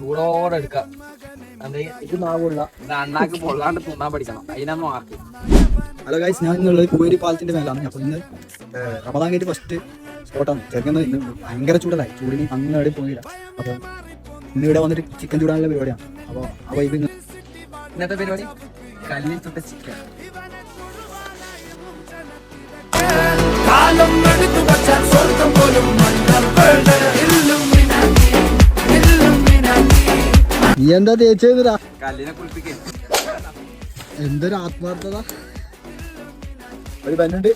ചൂടോടെ എടുക്കാം. ഇത് നാവുള്ള അണ്ണാക്ക് പൊള്ളാണ്ട് തിന്നാൻ പഠിക്കണം. അതിനൊന്നും ആർക്ക്. ഹലോ ഗൈസ്, ഞാൻ ഇന്നുള്ളത് കുവേരി പാലത്തിന്റെ മേലാണ്. അപ്പോൾ ഇന്ന് റമദാൻ കഴിഞ്ഞിട്ട് ഫസ്റ്റ് സ്പോട്ടാണ്. ചെറുക്കുന്നത് ഇന്ന് ഭയങ്കര ചൂടലായി. ചൂടിന് അങ്ങോട്ട് പോയില്ല. അപ്പോൾ ഇന്ന് ഇവിടെ വന്നിട്ട് ചിക്കൻ ചൂടാനുള്ള പരിപാടിയാണ്. അപ്പോൾ ഇത് ഇന്നത്തെ പരിപാടി കല്ലിൽ തൊട്ട ചിക്കൻ. നീ എന്താ തേച്ചതാ? കല്ലിനെ കുളിപ്പിക്കാൻ എന്തൊരു ആത്മാർത്ഥത. ഒരു ബന്നുണ്ട്.